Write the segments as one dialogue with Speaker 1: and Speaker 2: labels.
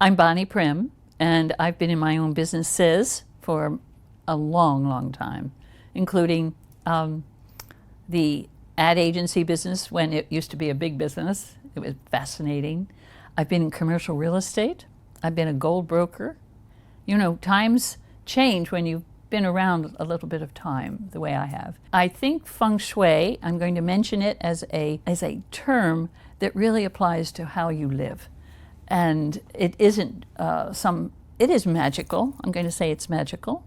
Speaker 1: I'm Bonnie Primm, and I've been in my own businesses for a long, long time, including the ad agency business when it used to be a big business. It was fascinating. I've been in commercial real estate. I've been a gold broker. You know, times change when you've been around a little bit of time, the way I have. I think Feng Shui, I'm going to mention it as a term that really applies to how you live. And it isn't it is magical. I'm going to say it's magical.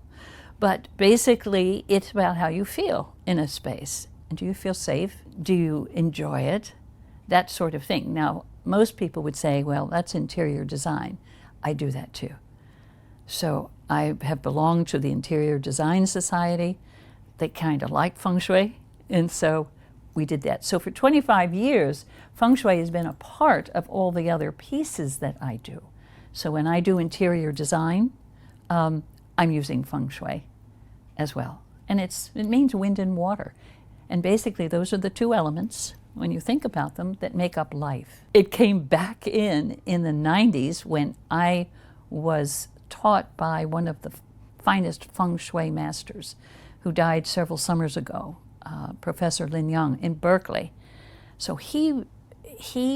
Speaker 1: But basically, it's about how you feel in a space. And do you feel safe? Do you enjoy it? That sort of thing. Now, most people would say, well, that's interior design. I do that too. So I have belonged to the Interior Design Society. They kind of like Feng Shui, and so we did that. So for 25 years, Feng Shui has been a part of all the other pieces that I do. So when I do interior design, I'm using Feng Shui as well. And it means wind and water. And basically those are the two elements, when you think about them, that make up life. It came back in the 90s when I was taught by one of the finest Feng Shui masters who died several summers ago, Professor Lin Yang in Berkeley. So he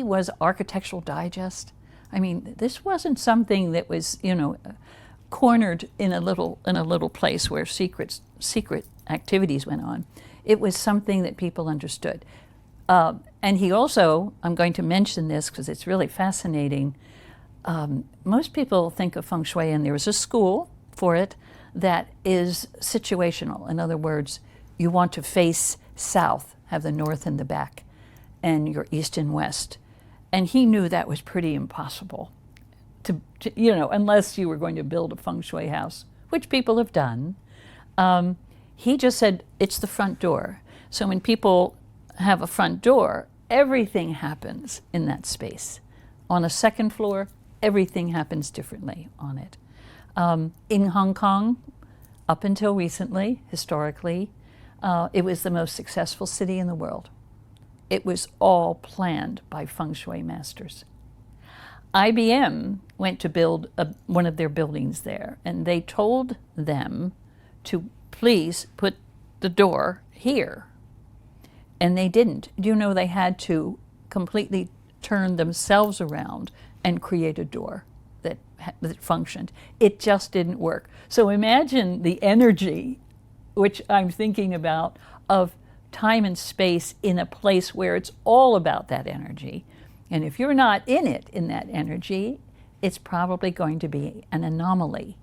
Speaker 1: was Architectural Digest. I mean, this wasn't something that was, you know, cornered in a little place where secret activities went on. It was something that people understood. And he also, I'm going to mention this because it's really fascinating. Most people think of Feng Shui, and there is a school for it that is situational. In other words, you want to face south, have the north in the back, and your east and west. And he knew that was pretty impossible to you know, unless you were going to build a Feng Shui house, which people have done. He just said, it's the front door. So when people have a front door, everything happens in that space. On a second floor, everything happens differently on it. In Hong Kong, up until recently, historically, it was the most successful city in the world. It was all planned by Feng Shui masters. IBM went to build one of their buildings there, and they told them to please put the door here. And they didn't. Do you know they had to completely turn themselves around and create a door that functioned? It just didn't work. So imagine the energy, which I'm thinking about, of time and space in a place where it's all about that energy. And if you're not in it, in that energy, it's probably going to be an anomaly.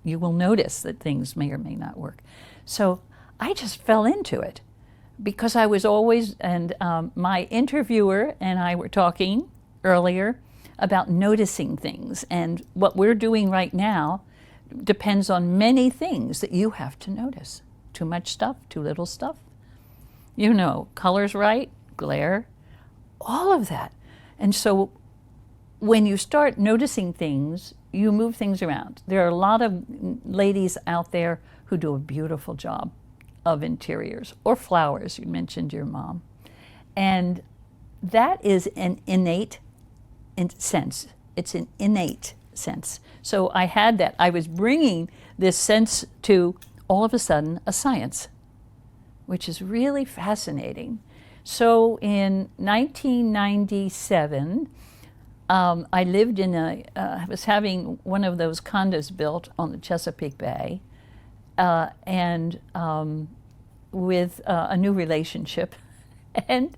Speaker 1: You will notice that things may or may not work. So I just fell into it because I was always, and my interviewer and I were talking earlier about noticing things. And what we're doing right now depends on many things that you have to notice. Too much stuff, too little stuff. You know, colors right, glare, all of that. And so when you start noticing things, you move things around. There are a lot of ladies out there who do a beautiful job of interiors or flowers. You mentioned your mom. And that is an innate sense. It's an innate sense. So I had that. I was bringing this sense to, all of a sudden, a science, which is really fascinating. So in 1997, I lived in I was having one of those condos built on the Chesapeake Bay, and with a new relationship. And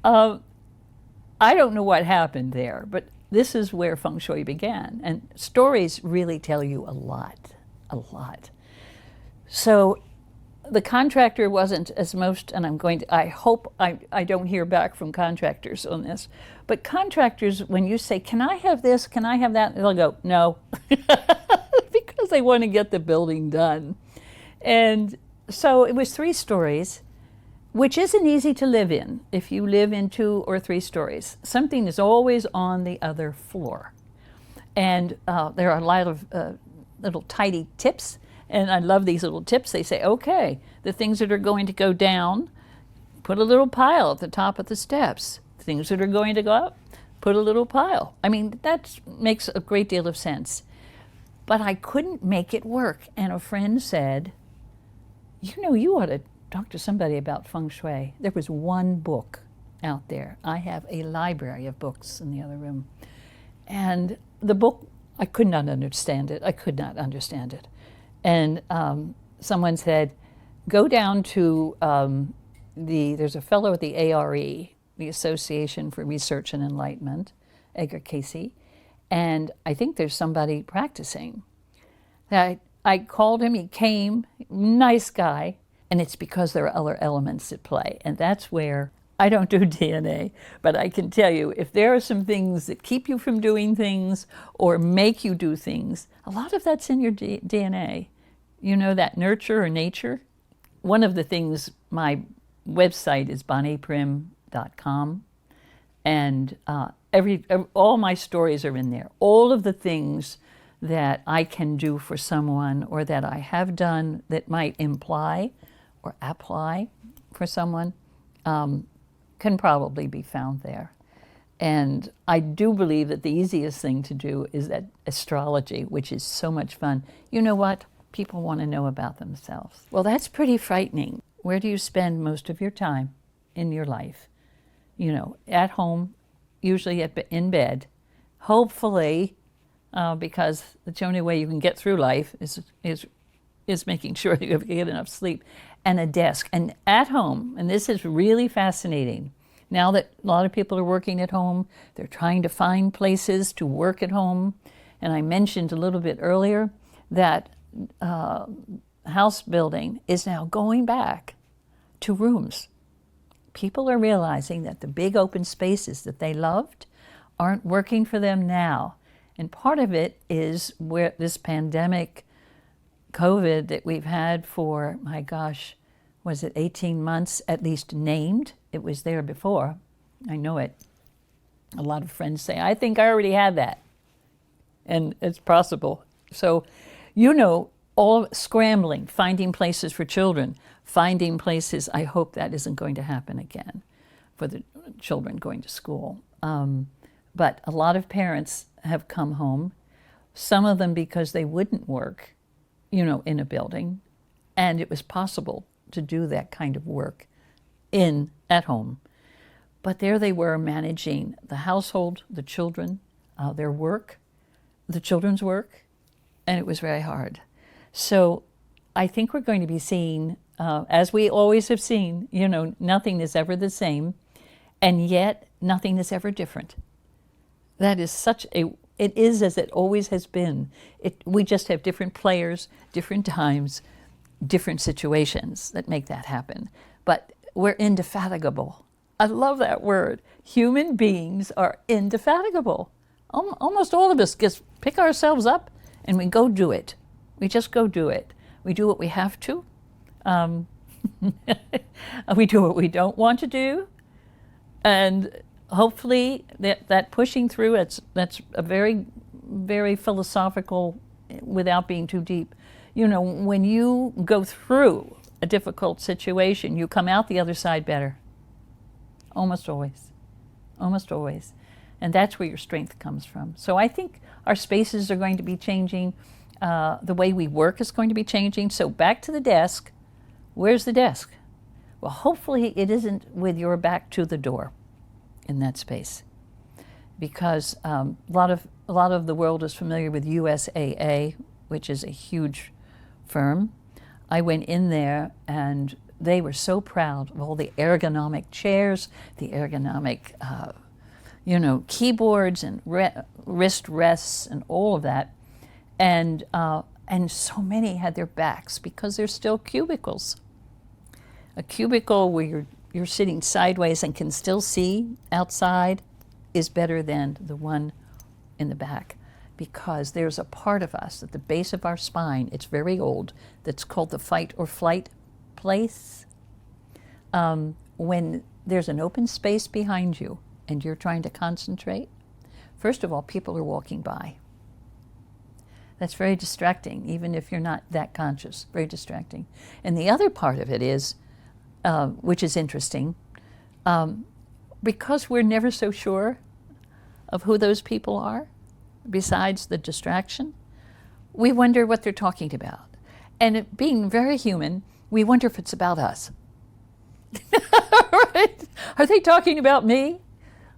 Speaker 1: I don't know what happened there, but this is where Feng Shui began. And stories really tell you a lot, a lot. So the contractor wasn't as most, and I hope I don't hear back from contractors on this, but contractors, when you say, can I have this, can I have that, they'll go, no, because they want to get the building done. And so it was 3 stories, which isn't easy to live in if you live in 2 or 3 stories. Something is always on the other floor. And there are a lot of little tidy tips. And I love these little tips. They say, okay, the things that are going to go down, put a little pile at the top of the steps. Things that are going to go up, put a little pile. I mean, that makes a great deal of sense. But I couldn't make it work. And a friend said, you know, you ought to talk to somebody about Feng Shui. There was one book out there. I have a library of books in the other room. And the book, I could not understand it. I could not understand it. And someone said, go down to there's a fellow at the ARE, the Association for Research and Enlightenment, Edgar Casey, and I think there's somebody practicing. I called him, he came, nice guy, and it's because there are other elements at play. And that's where I don't do DNA, but I can tell you, if there are some things that keep you from doing things or make you do things, a lot of that's in your DNA. You know, that nurture or nature. One of the things, my website is bonnieprimm.com, and all my stories are in there. All of the things that I can do for someone or that I have done that might imply or apply for someone can probably be found there. And I do believe that the easiest thing to do is that astrology, which is so much fun. You know what? People want to know about themselves. Well, that's pretty frightening. Where do you spend most of your time in your life? You know, at home, usually in bed, hopefully, because the only way you can get through life is making sure you get enough sleep, and a desk. And at home, and this is really fascinating, now that a lot of people are working at home, they're trying to find places to work at home. And I mentioned a little bit earlier that house building is now going back to rooms. People are realizing that the big open spaces that they loved aren't working for them now. And part of it is where this pandemic, COVID, that we've had for, my gosh, was it 18 months at least named? It was there before. I know it. A lot of friends say, I think I already had that. And it's possible. So, you know, all scrambling, finding places for children, finding places, I hope that isn't going to happen again for the children going to school. But a lot of parents have come home, some of them because they wouldn't work, you know, in a building, and it was possible to do that kind of work at home. But there they were managing the household, the children, their work, the children's work, and it was very hard. So I think we're going to be seeing, as we always have seen, you know, nothing is ever the same, and yet nothing is ever different. That is it is as it always has been. We just have different players, different times, different situations that make that happen. But we're indefatigable. I love that word. Human beings are indefatigable. Almost all of us just pick ourselves up and we go do it. We just go do it. We do what we have to. We do what we don't want to do. And hopefully that pushing through, that's a very, very philosophical, without being too deep. You know, when you go through a difficult situation, you come out the other side better. Almost always. Almost always. And that's where your strength comes from. So I think our spaces are going to be changing. The way we work is going to be changing. So back to the desk. Where's the desk? Well, hopefully it isn't with your back to the door in that space, because a lot of the world is familiar with USAA, which is a huge firm. I went in there and they were so proud of all the ergonomic chairs, the ergonomic keyboards and wrist rests and all of that. And so many had their backs because they're still cubicles. A cubicle where you're sitting sideways and can still see outside is better than the one in the back, because there's a part of us at the base of our spine, it's very old, that's called the fight or flight place. When there's an open space behind you and you're trying to concentrate, first of all, people are walking by. That's very distracting, even if you're not that conscious, very distracting. And the other part of it is, which is interesting, because we're never so sure of who those people are, besides the distraction, we wonder what they're talking about. And it being very human, we wonder if it's about us. Right? Are they talking about me?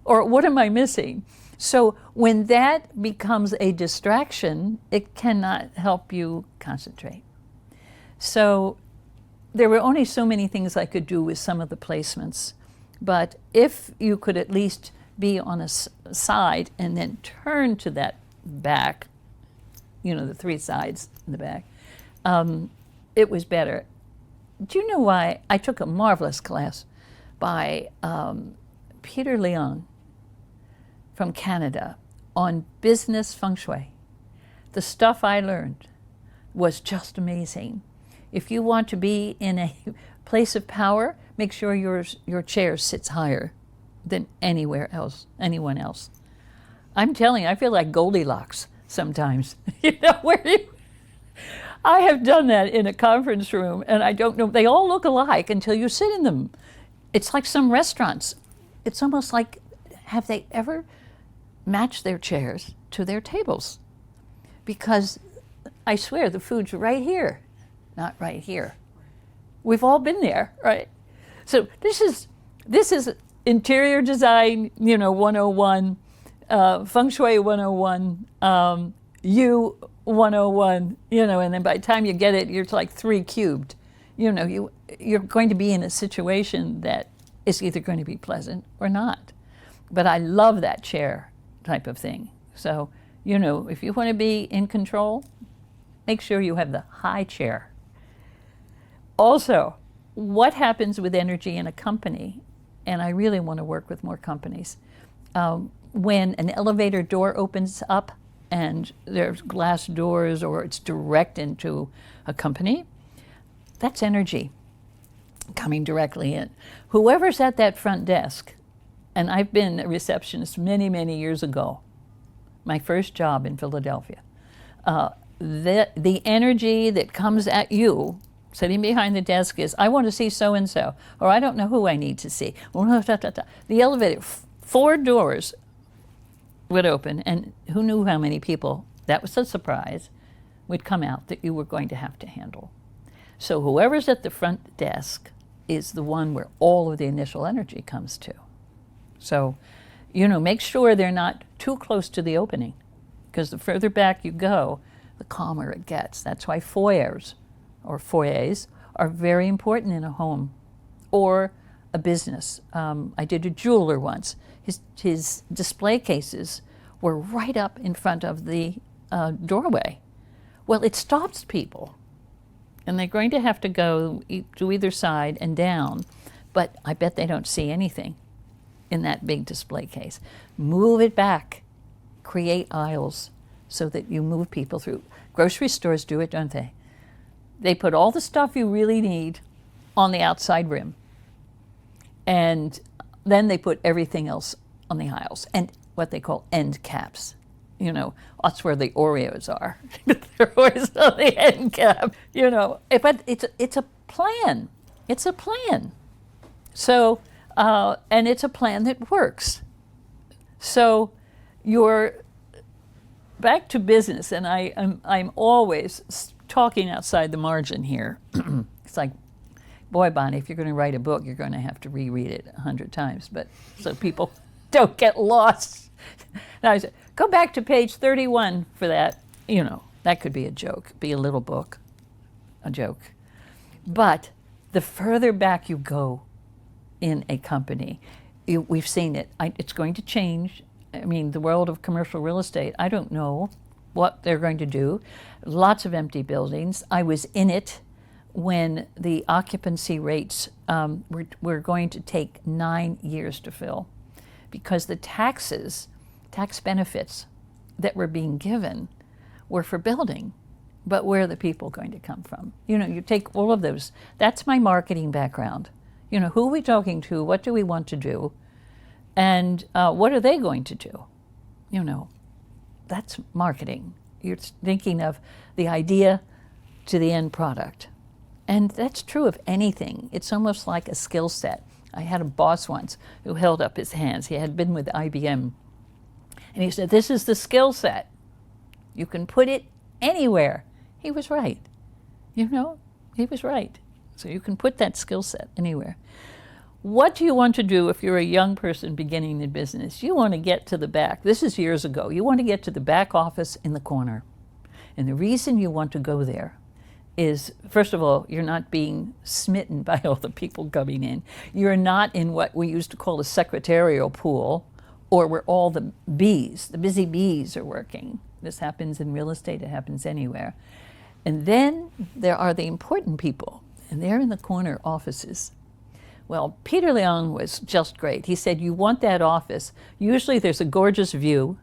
Speaker 1: Or what am I missing? So when that becomes a distraction, it cannot help you concentrate. So there were only so many things I could do with some of the placements. But if you could at least be on a side and then turn to that back, the three sides in the back, it was better. Do you know why? I took a marvelous class by Peter Leung from Canada on business feng shui. The stuff I learned was just amazing. If you want to be in a place of power, make sure your chair sits higher than anyone else. I'm telling you, I feel like Goldilocks sometimes. I have done that in a conference room, and I don't know, they all look alike until you sit in them. It's like some restaurants. It's almost like, have they ever matched their chairs to their tables? Because I swear the food's right here, not right here. We've all been there, right? So this is interior design, 101, feng shui 101, you 101, and then by the time you get it, you're like 3 cubed. You're going to be in a situation that is either going to be pleasant or not. But I love that chair type of thing. So, if you want to be in control, make sure you have the high chair. Also, what happens with energy in a company, and I really want to work with more companies, when an elevator door opens up and there's glass doors or it's direct into a company, that's energy coming directly in. Whoever's at that front desk, and I've been a receptionist many, many years ago, my first job in Philadelphia, the energy that comes at you sitting behind the desk is, I want to see so-and-so, or I don't know who I need to see. The elevator, 4 doors would open, and who knew how many people, that was a surprise, would come out that you were going to have to handle. So whoever's at the front desk is the one where all of the initial energy comes to. So, make sure they're not too close to the opening, because the further back you go, the calmer it gets. That's why foyers are very important in a home or a business. I did a jeweler once. His display cases were right up in front of the doorway. Well, it stops people, and they're going to have to go to either side and down, but I bet they don't see anything in that big display case. Move it back. Create aisles so that you move people through. Grocery stores do it, don't they? They put all the stuff you really need on the outside rim, and then they put everything else on the aisles, and what they call end caps. That's where the Oreos are. They're always on the end cap. But it's a plan. It's a plan. So, and it's a plan that works. So, you're back to business, and I'm always talking outside the margin here. It's like, boy, Bonnie, if you're going to write a book, you're going to have to reread it 100 times, but so people don't get lost. Now I said, go back to page 31 for that. That could be a joke, be a little book, a joke. But the further back you go in a company, we've seen it. It's going to change. The world of commercial real estate, I don't know what they're going to do. Lots of empty buildings. I was in it when the occupancy rates were going to take 9 years to fill, because the tax benefits that were being given were for building, but where are the people going to come from? You take all of those. That's my marketing background. Who are we talking to? What do we want to do? And what are they going to do? That's marketing. You're thinking of the idea to the end product. And that's true of anything. It's almost like a skill set. I had a boss once who held up his hands. He had been with IBM, And he said, this is the skill set. You can put it anywhere. He was right. You know, he was right. So you can put that skill set anywhere. What do you want to do if you're a young person beginning in business? You want to get to the back. This is years ago. You want to get to the back office in the corner. And the reason you want to go there is, first of all, you're not being smitten by all the people coming in. You're not in what we used to call a secretarial pool, or where all the bees, the busy bees, are working. This happens in real estate, it happens anywhere. And then there are the important people, and they're in the corner offices. Well, Peter Leung was just great. He said, you want that office. Usually there's a gorgeous view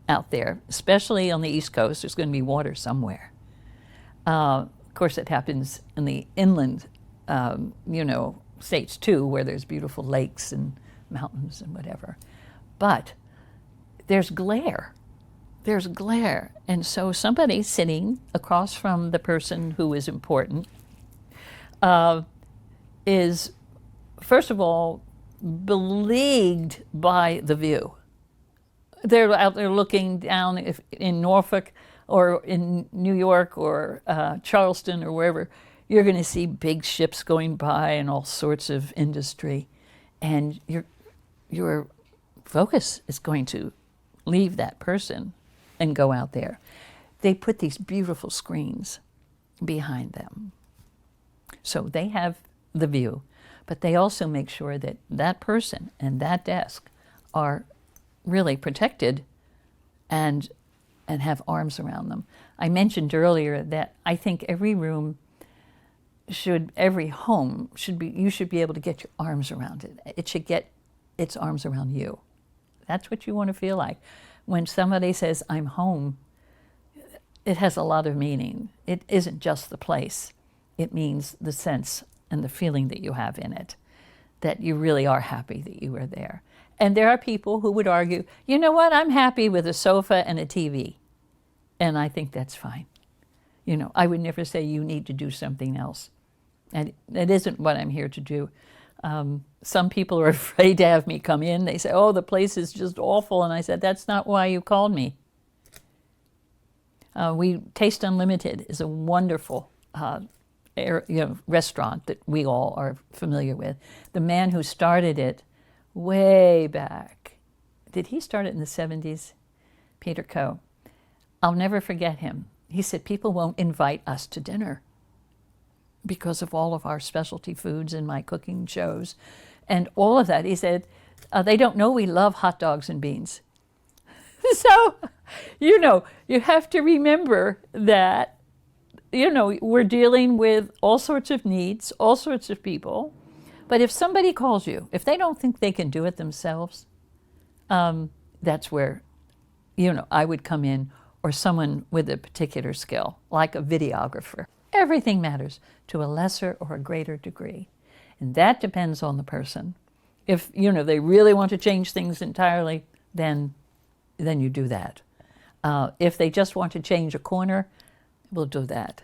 Speaker 1: out there, especially on the East Coast. There's going to be water somewhere. Of course, it happens in the inland, states too, where there's beautiful lakes and mountains and whatever. But there's glare. There's glare. And so somebody sitting across from the person who is important is, first of all, beleagued by the view. They're out there looking down in Norfolk or in New York or Charleston or wherever. You're going to see big ships going by and all sorts of industry. And your focus is going to leave that person and go out there. They put these beautiful screens behind them. So they have the view, but they also make sure that that person and that desk are really protected and have arms around them. I mentioned earlier that I think every home should be, you should be able to get your arms around it. It should get its arms around you. That's what you want to feel like. When somebody says, I'm home, it has a lot of meaning. It isn't just the place. It means the sense and the feeling that you have in it, that you really are happy that you are there. And there are people who would argue, you know what, I'm happy with a sofa and a TV. And I think that's fine. You know, I would never say you need to do something else. And that isn't what I'm here to do. Some people are afraid to have me come in. They say, oh, the place is just awful. And I said, that's not why you called me. Taste Unlimited is a wonderful restaurant that we all are familiar with. The man who started it way back, did he start it in the 70s? Peter Coe. I'll never forget him. He said, people won't invite us to dinner because of all of our specialty foods and my cooking shows and all of that. He said, they don't know we love hot dogs and beans. So, you have to remember that, we're dealing with all sorts of needs, all sorts of people. But if somebody calls you, if they don't think they can do it themselves, that's where, I would come in, or someone with a particular skill, like a videographer. Everything matters to a lesser or a greater degree. And that depends on the person. If, they really want to change things entirely, then you do that. If they just want to change a corner, we'll do that.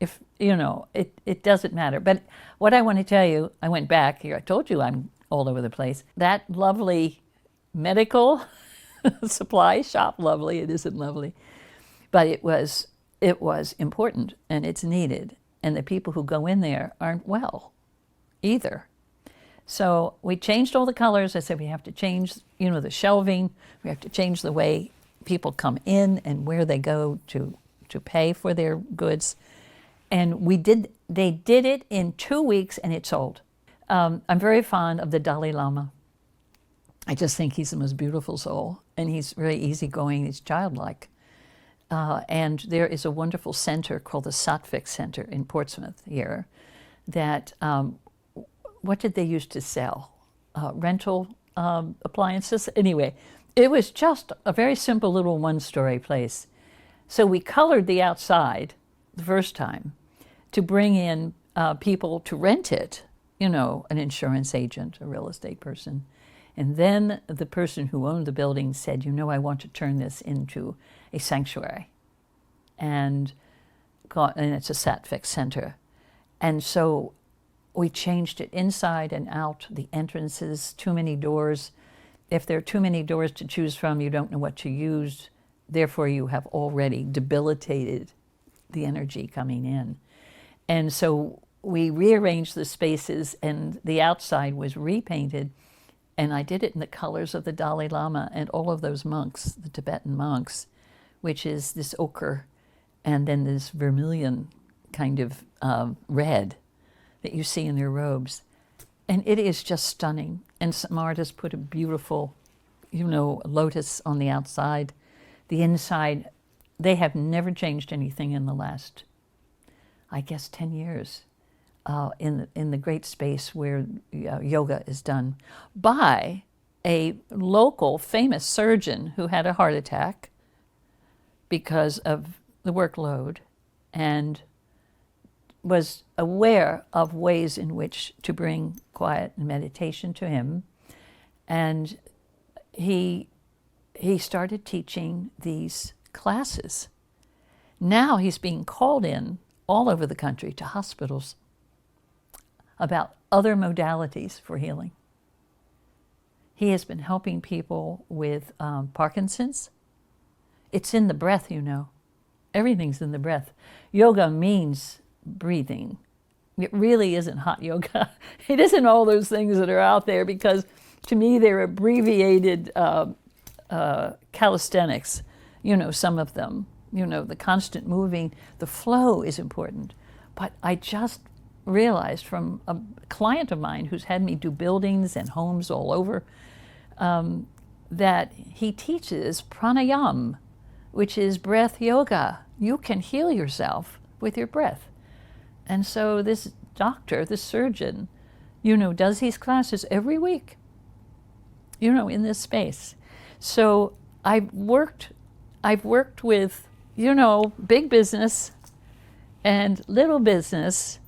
Speaker 1: If, it doesn't matter. But what I want to tell you, I went back here, I told you I'm all over the place. That lovely medical supply shop, lovely, it isn't lovely, but it was important and it's needed. And the people who go in there aren't well either. So we changed all the colors. I said we have to change, the shelving. We have to change the way people come in and where they go to pay for their goods. And they did it in 2 weeks and it sold. I'm very fond of the Dalai Lama. I just think he's the most beautiful soul, and he's very easygoing, he's childlike. And there is a wonderful center called the Sattvic Center in Portsmouth here that, what did they used to sell? Rental appliances? Anyway, it was just a very simple little one-story place. So we colored the outside the first time to bring in people to rent it, an insurance agent, a real estate person. And then the person who owned the building said, I want to turn this into a sanctuary. And it's a Sattvic center. And so we changed it inside and out, the entrances, too many doors. if there are too many doors to choose from, you don't know what to use. Therefore, you have already debilitated the energy coming in. And so we rearranged the spaces, and the outside was repainted. And I did it in the colors of the Dalai Lama and all of those monks, the Tibetan monks, which is this ochre and then this vermilion kind of red that you see in their robes. And it is just stunning. And some artists put a beautiful, lotus on the outside. The inside, they have never changed anything in the last, I guess, 10 years in the great space where yoga is done by a local famous surgeon who had a heart attack because of the workload and was aware of ways in which to bring quiet and meditation to him. And he started teaching these classes. Now he's being called in all over the country to hospitals about other modalities for healing. He has been helping people with Parkinson's. It's in the breath, Everything's in the breath. Yoga means breathing. It really isn't hot yoga. It isn't all those things that are out there, because to me they're abbreviated calisthenics, some of them. The constant moving, the flow is important. But I just realized from a client of mine who's had me do buildings and homes all over, that he teaches pranayama, which is breath yoga. You can heal yourself with your breath. And so this doctor, this surgeon, does these classes every week, in this space. So I've worked with, big business and little business.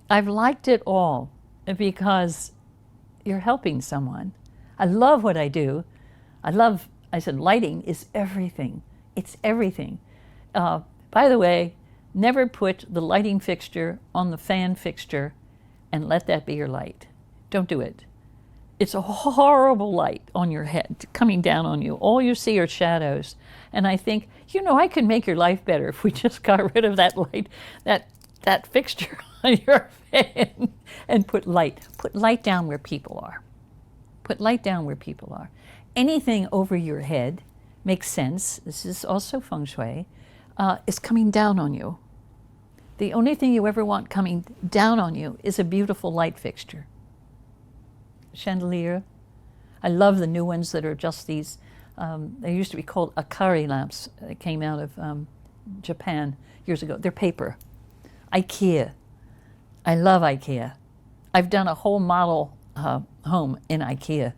Speaker 1: I've liked it all because you're helping someone. I love what I do. I said, lighting is everything. It's everything. By the way, never put the lighting fixture on the fan fixture and let that be your light. Don't do it. It's a horrible light on your head coming down on you. All you see are shadows. And I think, I could make your life better if we just got rid of that light, that fixture on your fan, and put light. Put light down where people are. Put light down where people are. Anything over your head makes sense. This is also Feng Shui. Is coming down on you. The only thing you ever want coming down on you is a beautiful light fixture. Chandelier. I love the new ones that are just these, they used to be called Akari lamps. They came out of Japan years ago. They're paper. IKEA. I love IKEA. I've done a whole model home in IKEA.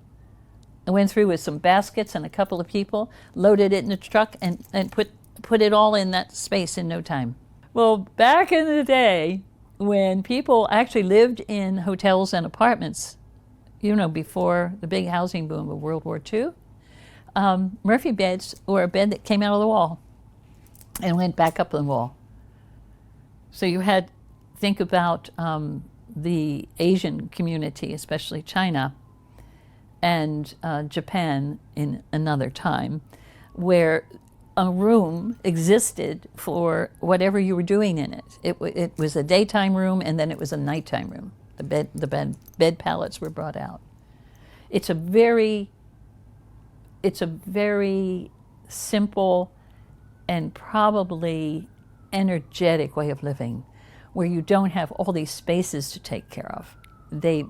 Speaker 1: I went through with some baskets and a couple of people, loaded it in a truck, and put it all in that space in no time. Well, back in the day, when people actually lived in hotels and apartments, before the big housing boom of World War II, Murphy beds were a bed that came out of the wall and went back up the wall. So you had, think about the Asian community, especially China and Japan in another time, where a room existed for whatever you were doing in it. It was a daytime room, and then it was a nighttime room. The bed pallets were brought out. It's a very simple and probably energetic way of living, where you don't have all these spaces to take care of. They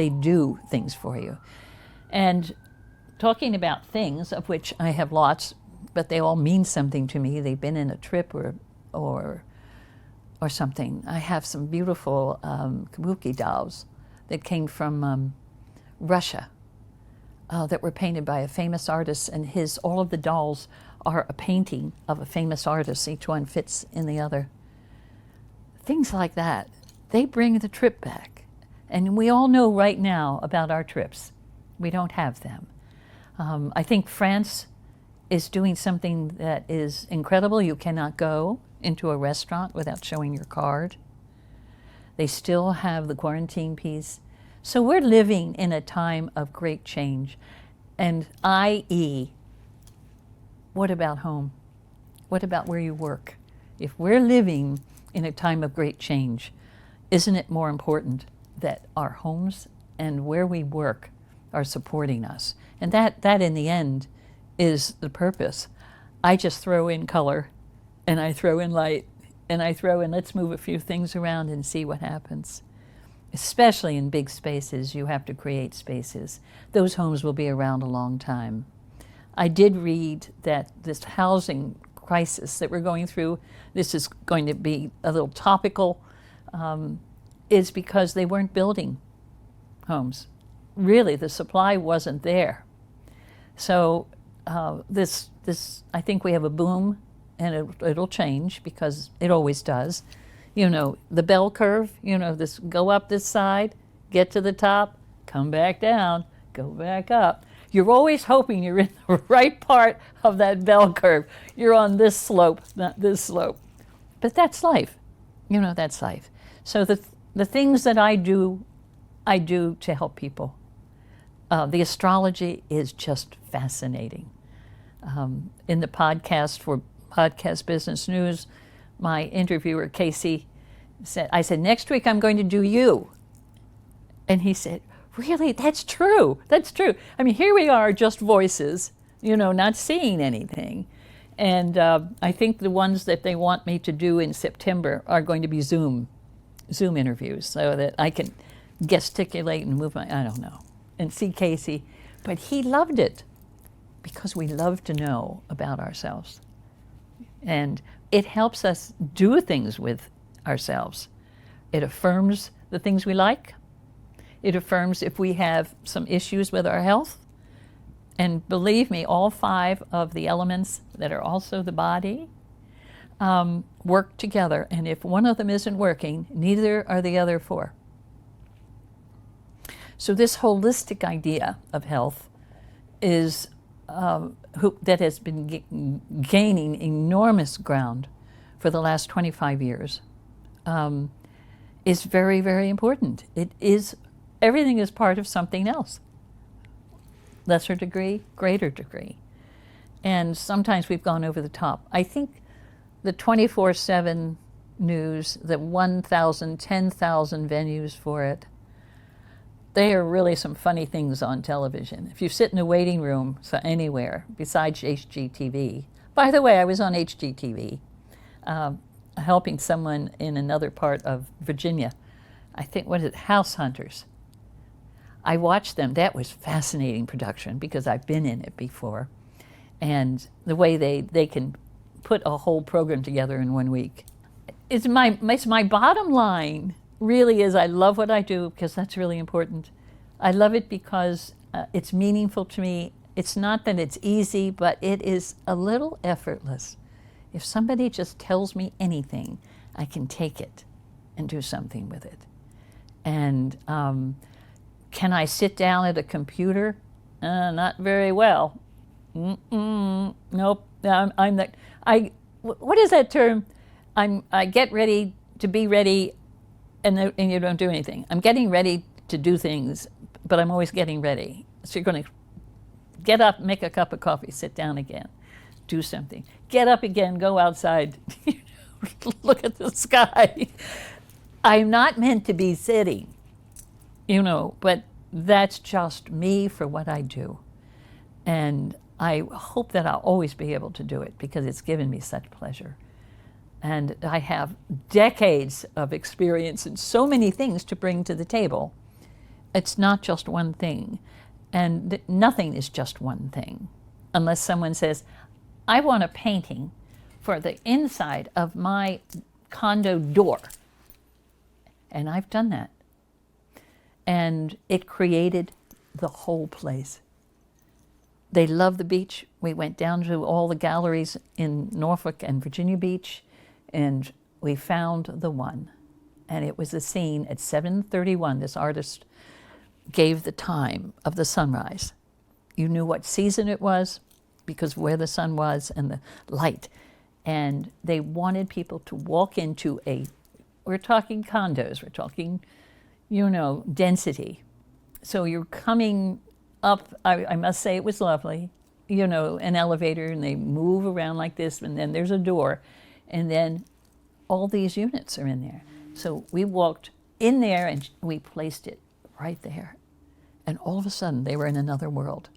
Speaker 1: do things for you. And talking about things, of which I have lots, but they all mean something to me. They've been in a trip or something. I have some beautiful kabuki dolls that came from Russia that were painted by a famous artist, and all of the dolls are a painting of a famous artist. Each one fits in the other. Things like that, they bring the trip back. And we all know right now about our trips. We don't have them. I think France is doing something that is incredible. You cannot go into a restaurant without showing your card. They still have the quarantine piece. So we're living in a time of great change. And i.e., what about home? What about where you work? If we're living in a time of great change, isn't it more important that our homes and where we work are supporting us? And that in the end is the purpose. I just throw in color, and I throw in light, and I throw in, let's move a few things around and see what happens. Especially in big spaces, you have to create spaces. Those homes will be around a long time. I did read that this housing crisis that we're going through, this is going to be a little topical, is because they weren't building homes. Really, the supply wasn't there. So this I think we have a boom, and it'll change because it always does. You know, the bell curve, you know, this go up this side, get to the top, come back down, go back up. You're always hoping you're in the right part of that bell curve. You're on this slope, not this slope. But that's life. You know, that's life. So the things that I do to help people. The astrology is just fascinating. In the podcast for Podcast Business News, my interviewer, Casey, I said, next week I'm going to do you. And he said, really? That's true. That's true. I mean, here we are, just voices, you know, not seeing anything. And I think the ones that they want me to do in September are going to be Zoom interviews so that I can gesticulate and move I don't know, and see Casey. But he loved it because we love to know about ourselves. And it helps us do things with ourselves. It affirms the things we like. It affirms if we have some issues with our health. And believe me, all 5 of the elements that are also the body work together. And if one of them isn't working, neither are the other 4. So this holistic idea of health is that has been gaining enormous ground for the last 25 years, is very, very important. Everything is part of something else. Lesser degree, greater degree. And sometimes we've gone over the top. I think the 24/7 news, the 1,000, 10,000 venues for it, they are really some funny things on television. If you sit in a waiting room anywhere besides HGTV, by the way, I was on HGTV helping someone in another part of Virginia. I think, what is it, House Hunters. I watched them. That was fascinating production because I've been in it before. And the way they can put a whole program together in 1 week. It's my bottom line really is I love what I do because that's really important. I love it because it's meaningful to me. It's not that it's easy, but it is a little effortless. If somebody just tells me anything, I can take it and do something with it. And can I sit down at a computer? Not very well. Nope. What is that term? I get ready to be ready, and you don't do anything. I'm getting ready to do things, but I'm always getting ready. So you're going to get up, make a cup of coffee, sit down again, do something. Get up again, go outside, look at the sky. I'm not meant to be sitting, but that's just me for what I do. And I hope that I'll always be able to do it because it's given me such pleasure. And I have decades of experience and so many things to bring to the table. It's not just one thing. And nothing is just one thing. Unless someone says, I want a painting for the inside of my condo door. And I've done that. And it created the whole place. They love the beach. We went down to all the galleries in Norfolk and Virginia Beach, and we found the one. And it was a scene at 7:31. This artist gave the time of the sunrise. You knew what season it was because of where the sun was and the light. And they wanted people to walk into we're talking condos, we're talking, density. So you're coming up. I must say it was lovely. You know, an elevator, and they move around like this, and then there's a door, and then all these units are in there. So we walked in there and we placed it right there. And all of a sudden, they were in another world.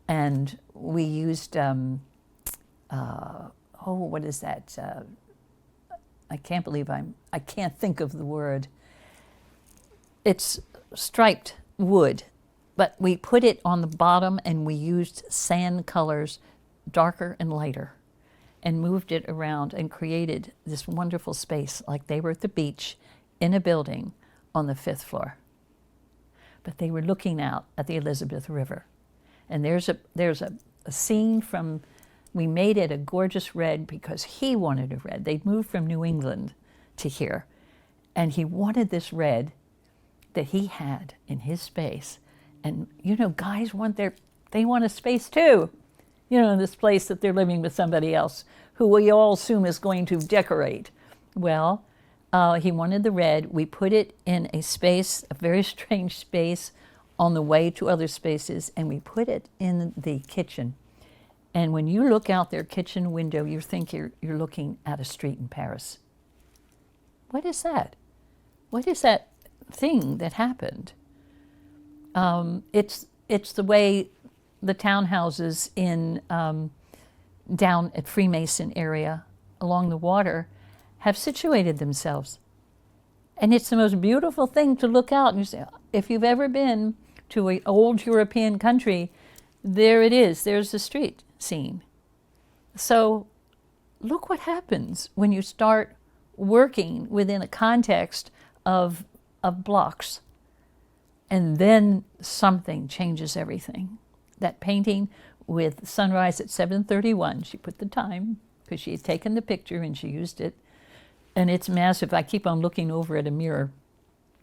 Speaker 1: And we used, what is that? I can't believe I can't think of the word. It's striped wood, but we put it on the bottom and we used sand colors, darker and lighter, and moved it around and created this wonderful space like they were at the beach in a building on the 5th floor. But they were looking out at the Elizabeth River. And there's a scene from, we made it a gorgeous red because he wanted a red. They'd moved from New England to here. And he wanted this red that he had in his space. And, you know, guys they want a space too. You know, in this place that they're living with somebody else who we all assume is going to decorate. Well, he wanted the red. We put it in a space, a very strange space, on the way to other spaces, and we put it in the kitchen. And when you look out their kitchen window, you think you're looking at a street in Paris. What is that? What is that thing that happened? It's the way the townhouses in down at Freemason area along the water have situated themselves. And it's the most beautiful thing to look out and you say, if you've ever been to an old European country, there it is, there's the street scene. So look what happens when you start working within a context of blocks, and then something changes everything. That painting with sunrise at 7:31, she put the time because she had taken the picture and she used it. And it's massive. I keep on looking over at a mirror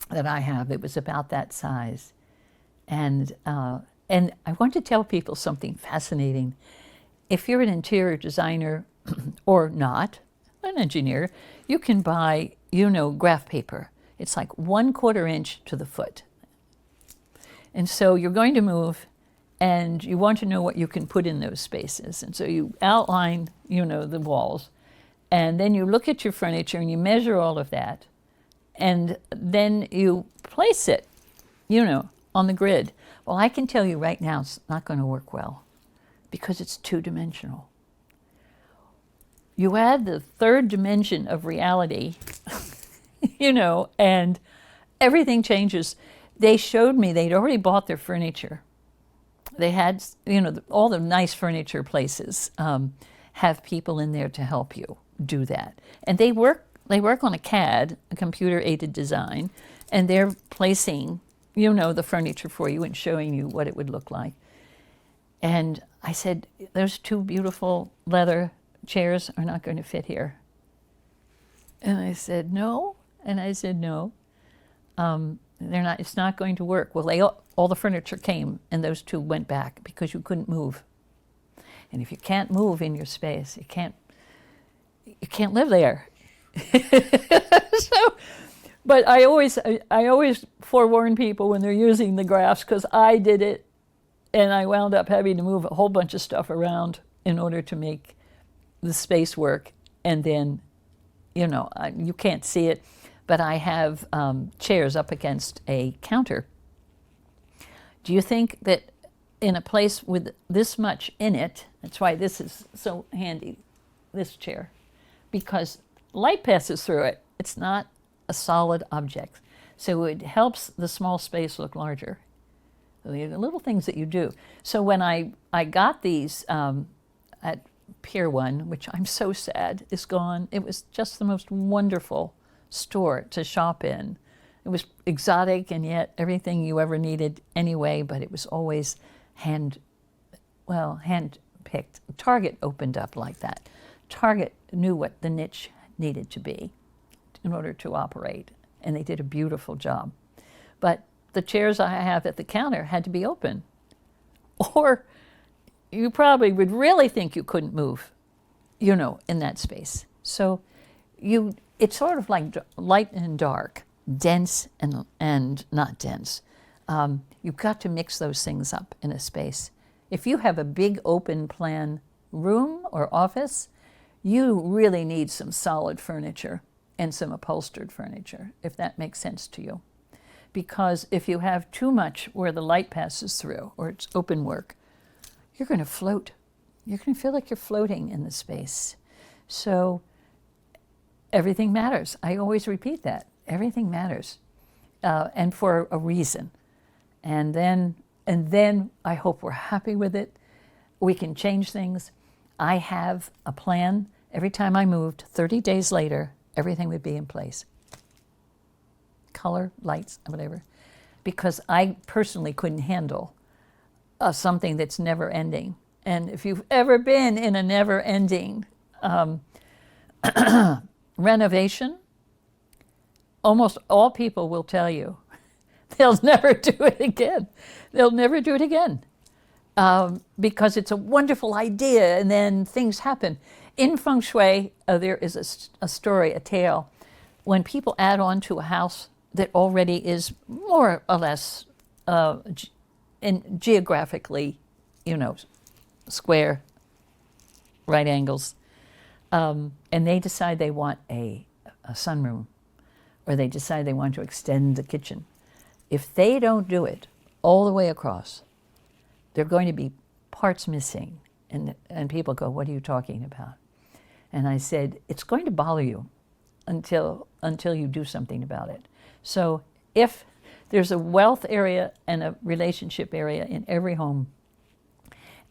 Speaker 1: that I have. It was about that size. And I want to tell people something fascinating. If you're an interior designer or not, an engineer, you can buy, graph paper. It's like 1/4 inch to the foot. And so you're going to move and you want to know what you can put in those spaces. And so you outline, the walls. And then you look at your furniture and you measure all of that. And then you place it, on the grid. Well, I can tell you right now it's not going to work well because it's 2-dimensional. You add the 3rd dimension of reality, and everything changes. They showed me they'd already bought their furniture. They had, all the nice furniture places have people in there to help you do that. And they work on a CAD, a computer-aided design, and they're placing, the furniture for you and showing you what it would look like. And I said, those 2 beautiful leather chairs are not going to fit here. And I said, no. And I said, no. They're not. It's not going to work. Well, all the furniture came, and those 2 went back because you couldn't move. And if you can't move in your space, you can't live there. But I always forewarn people when they're using the graphs because I did it, and I wound up having to move a whole bunch of stuff around in order to make the space work. And then, you can't see it. But I have chairs up against a counter. Do you think that in a place with this much in it, that's why this is so handy, this chair, because light passes through it. It's not a solid object. So it helps the small space look larger. The little things that you do. So when I got these at Pier 1, which I'm so sad is gone, it was just the most wonderful store to shop in. It was exotic and yet everything you ever needed anyway, but it was always hand-picked. Target opened up like that. Target knew what the niche needed to be in order to operate, and they did a beautiful job. But the chairs I have at the counter had to be open, or you probably would really think you couldn't move, in that space. So it's sort of like light and dark, dense and not dense, You've got to mix those things up in a space. If you have a big open plan room or office, you really need some solid furniture and some upholstered furniture, if that makes sense to you. Because if you have too much where the light passes through, or it's open work, you're going to float. You're going to feel like you're floating in the space. So everything matters. I always repeat that. Everything matters, and for a reason. And then I hope we're happy with it. We can change things. I have a plan. Every time I moved, 30 days later, everything would be in place. Color, lights, whatever. Because I personally couldn't handle something that's never ending. And if you've ever been in a never ending renovation, almost all people will tell you they'll never do it again. They'll never do it again. Because it's a wonderful idea and then things happen. In Feng Shui, there is a story, a tale. When people add on to a house that already is more or less geographically, square, right angles, and they decide they want a sunroom, or they decide they want to extend the kitchen. If they don't do it all the way across, there are going to be parts missing. And people go, what are you talking about? And I said, it's going to bother you until you do something about it. So if there's a wealth area and a relationship area in every home,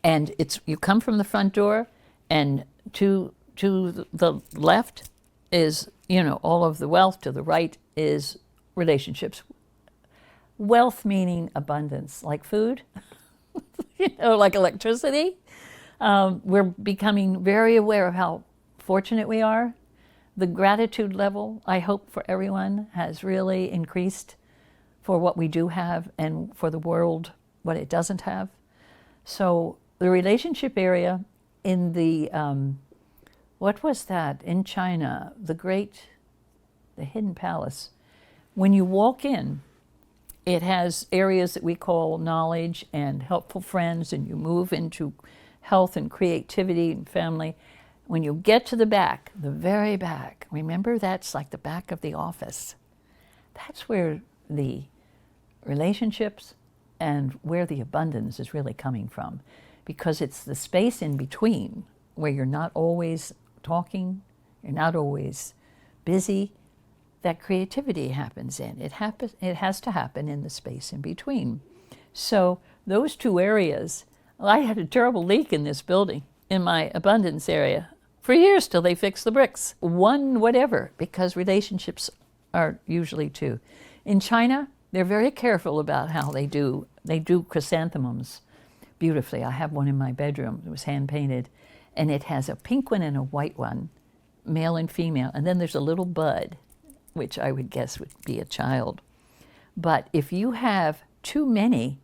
Speaker 1: and you come from the front door, and to the left is, all of the wealth, to the right is relationships. Wealth meaning abundance, like food, like electricity. We're becoming very aware of how fortunate we are. The gratitude level, I hope, for everyone has really increased for what we do have and for the world, what it doesn't have. So the relationship area in the, what was that in China? The Hidden Palace. When you walk in, it has areas that we call knowledge and helpful friends, and you move into health and creativity and family. When you get to the back, the very back, remember that's like the back of the office. That's where the relationships and where the abundance is really coming from, because it's the space in between where you're not always talking, you're not always busy, that creativity happens in. It has to happen in the space in between. So those two areas, I had a terrible leak in this building, in my abundance area, for years till they fixed the bricks. One whatever, because relationships are usually two. In China, they're very careful about how they do chrysanthemums beautifully. I have one in my bedroom. It was hand painted, and it has a pink one and a white one, male and female, and then there's a little bud, which I would guess would be a child. But if you have too many,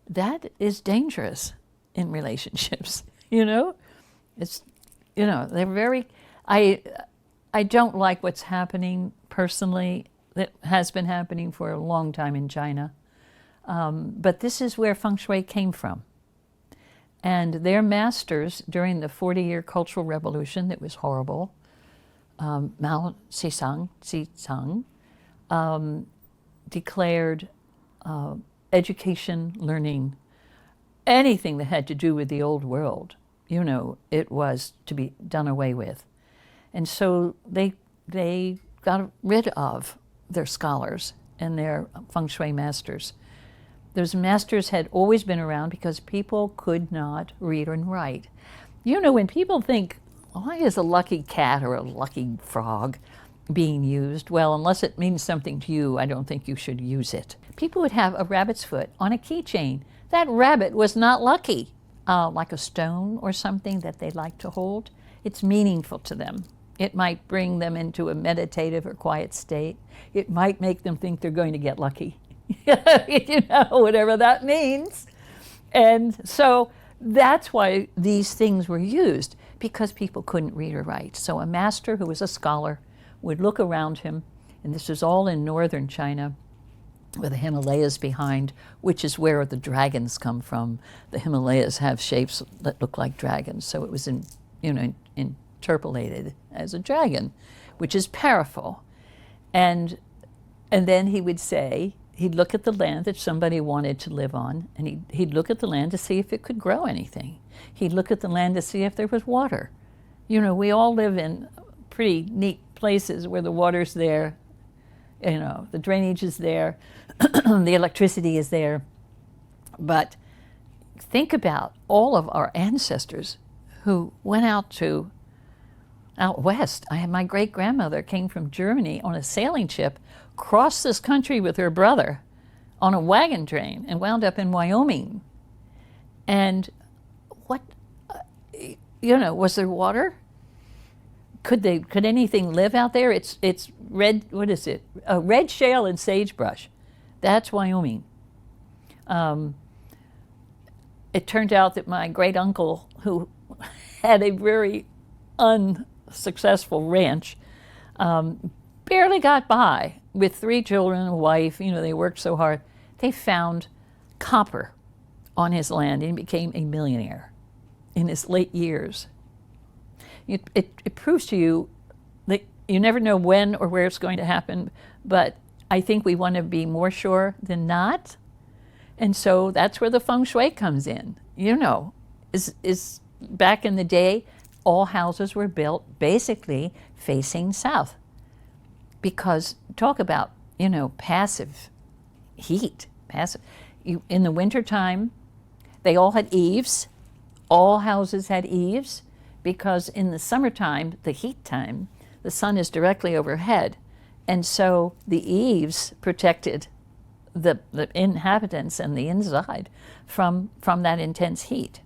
Speaker 1: that is dangerous in relationships. It's, they're very, I don't like what's happening personally, that has been happening for a long time in China. But this is where Feng Shui came from. And their masters during the 40-year Cultural Revolution that was horrible, Mao Zedong declared education, learning, anything that had to do with the old world, it was to be done away with. And so they got rid of their scholars and their Feng Shui masters. Those masters had always been around because people could not read and write. When people think, why is a lucky cat or a lucky frog being used? Well, unless it means something to you, I don't think you should use it. People would have a rabbit's foot on a keychain. That rabbit was not lucky, like a stone or something that they like to hold. It's meaningful to them. It might bring them into a meditative or quiet state. It might make them think they're going to get lucky, whatever that means. And so that's why these things were used, because people couldn't read or write. So a master who was a scholar would look around him, and this is all in northern China, with the Himalayas behind, which is where the dragons come from. The Himalayas have shapes that look like dragons, so it was interpolated as a dragon, which is powerful. And then he would say, he'd look at the land that somebody wanted to live on, and he'd look at the land to see if it could grow anything. He'd look at the land to see if there was water. We all live in pretty neat places where the water's there, the drainage is there, the electricity is there. But think about all of our ancestors who went out west. My great-grandmother came from Germany on a sailing ship, crossed this country with her brother on a wagon train, and wound up in Wyoming. And was there water? Could anything live out there? It's red. What is it? Red shale and sagebrush. That's Wyoming. It turned out that my great uncle, who had a very unsuccessful ranch, barely got by with 3 children, a wife. They worked so hard. They found copper on his land, and he became a millionaire in his late years. It proves to you that you never know when or where it's going to happen, but I think we want to be more sure than not. And so that's where the Feng Shui comes in. Is back in the day, all houses were built basically facing south. Because talk about, passive heat. In the wintertime, they all had eaves. All houses had eaves, because in the summertime, the heat time, the sun is directly overhead. And so the eaves protected the inhabitants and the inside from that intense heat.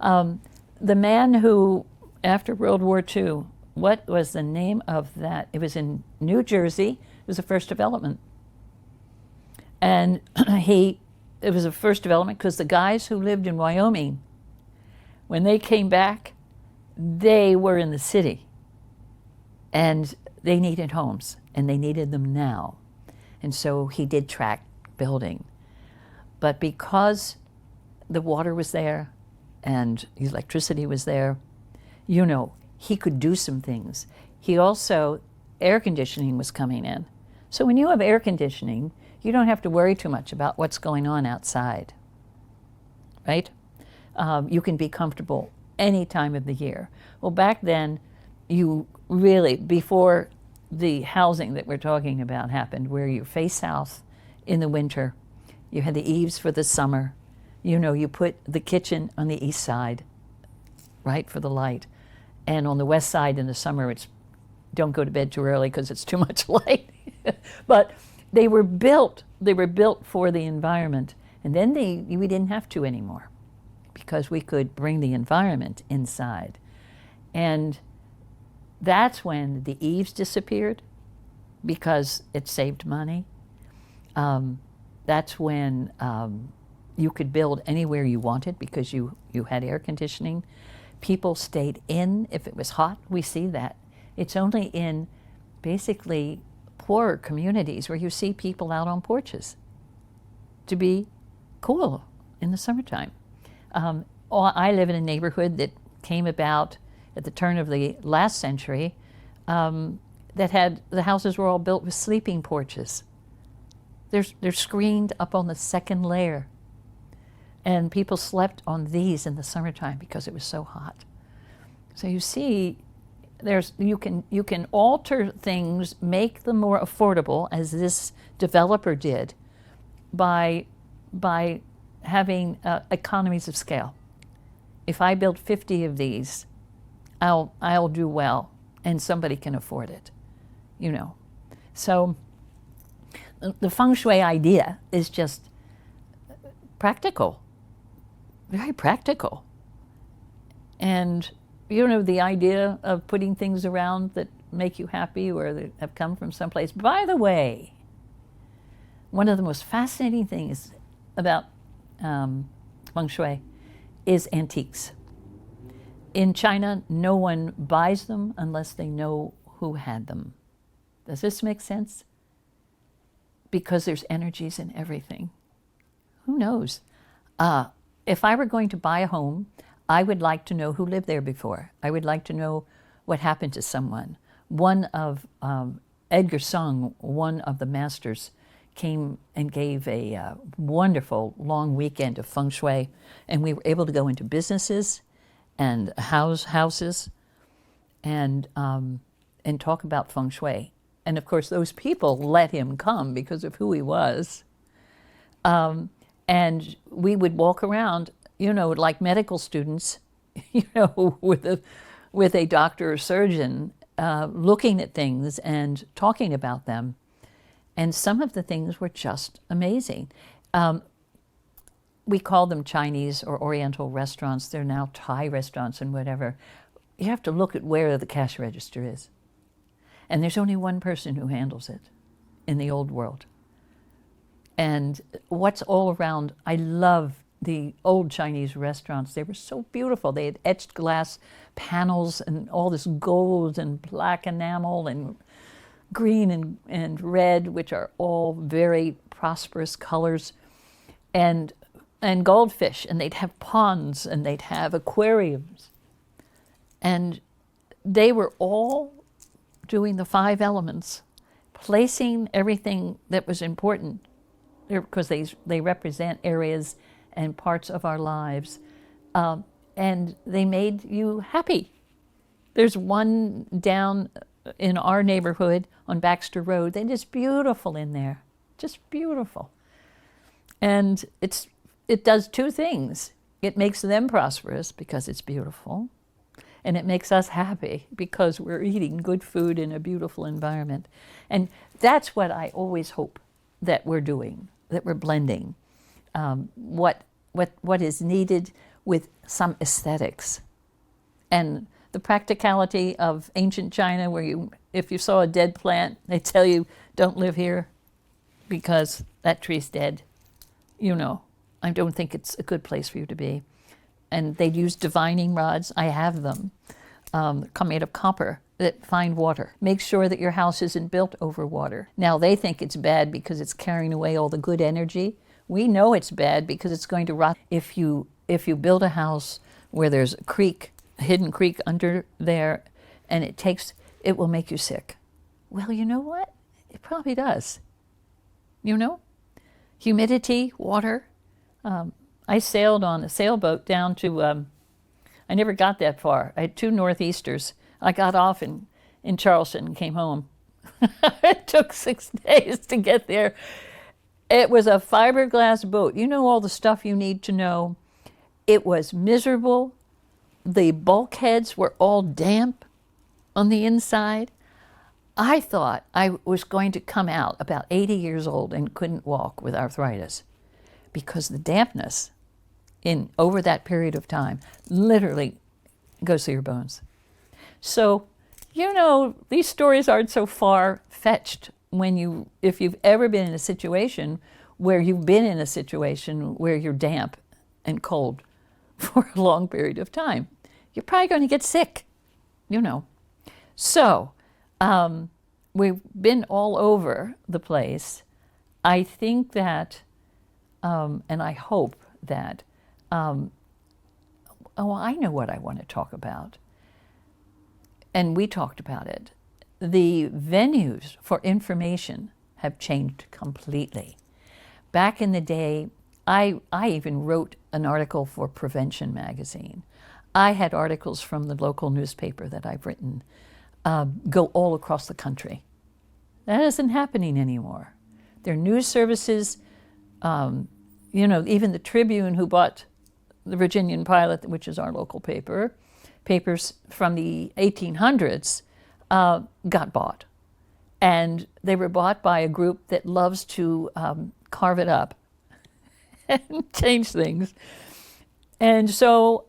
Speaker 1: The man who, after World War II, what was the name of that? It was in New Jersey. It was the first development. And it was the first development because the guys who lived in Wyoming, when they came back, they were in the city. And they needed homes, and they needed them now. And so he did tract building. But because the water was there and electricity was there, he could do some things. He also, air conditioning was coming in. So when you have air conditioning, you don't have to worry too much about what's going on outside, right? You can be comfortable any time of the year. Well, back then, before the housing that we're talking about happened, where you face south in the winter, you had the eaves for the summer. You put the kitchen on the east side, right, for the light. And on the west side in the summer, it's don't go to bed too early because it's too much light. But they were built for the environment. And then we didn't have to anymore because we could bring the environment inside. And that's when the eaves disappeared because it saved money. That's when you could build anywhere you wanted because you had air conditioning. People stayed in if it was hot. We see that. It's only in basically poorer communities where you see people out on porches to be cool in the summertime. I live in a neighborhood that came about at the turn of the last century that had, the houses were all built with sleeping porches. They're screened up on the second layer. And people slept on these in the summertime because it was so hot. So you see, you can alter things, make them more affordable, as this developer did, by having economies of scale. If I build 50 of these, I'll do well, and somebody can afford it, So the Feng Shui idea is just practical. Very practical. And, the idea of putting things around that make you happy or that have come from someplace. By the way, one of the most fascinating things about Feng Shui is antiques. In China, no one buys them unless they know who had them. Does this make sense? because there's energies in everything. Who knows? If I were going to buy a home, I would like to know who lived there before. I would like to know what happened to someone. One of Edgar Sung, one of the masters, came and gave a wonderful long weekend of Feng Shui, and we were able to go into businesses and houses and talk about Feng Shui. And of course, those people let him come because of who he was. And we would walk around, like medical students, with a doctor or surgeon, looking at things and talking about them. And some of the things were just amazing. We call them Chinese or Oriental restaurants. They're now Thai restaurants and whatever. You have to look at where the cash register is. And there's only one person who handles it in the old world. And what's all around, I love the old Chinese restaurants. They were so beautiful. They had etched glass panels and all this gold and black enamel and green and red, which are all very prosperous colors, and goldfish, and they'd have ponds and they'd have aquariums. And they were all doing the 5 elements, placing everything that was important, because they represent areas and parts of our lives, and they made you happy. There's one down in our neighborhood on Baxter Road. They're just beautiful in there, just beautiful. And it does 2 things. It makes them prosperous because it's beautiful, and it makes us happy because we're eating good food in a beautiful environment. And that's what I always hope that we're doing, that we're blending what is needed with some aesthetics. And the practicality of ancient China, where if you saw a dead plant, they tell you, don't live here because that tree's dead. I don't think it's a good place for you to be. And they'd use divining rods. I have them, made of copper, that find water. Make sure that your house isn't built over water. Now, they think it's bad because it's carrying away all the good energy. We know it's bad because it's going to rot. If you build a house where there's a hidden creek under there, and it will make you sick. Well, you know what? It probably does. Humidity, water. I sailed on a sailboat down to, I never got that far. I had 2 northeasters. I got off in Charleston and came home. It took 6 days to get there. It was a fiberglass boat. All the stuff you need to know. It was miserable. The bulkheads were all damp on the inside. I thought I was going to come out about 80 years old and couldn't walk with arthritis, because the dampness over that period of time literally goes through your bones. So, these stories aren't so far-fetched if you've ever been in a situation where you're damp and cold for a long period of time. You're probably going to get sick, So, we've been all over the place. I think that, and I hope that, I know what I want to talk about. And we talked about it. The venues for information have changed completely. Back in the day, I even wrote an article for Prevention magazine. I had articles from the local newspaper that I've written go all across the country. That isn't happening anymore. There are news services, even the Tribune, who bought the Virginian Pilot, which is our local paper, papers from the 1800s, got bought. And they were bought by a group that loves to carve it up and change things. And so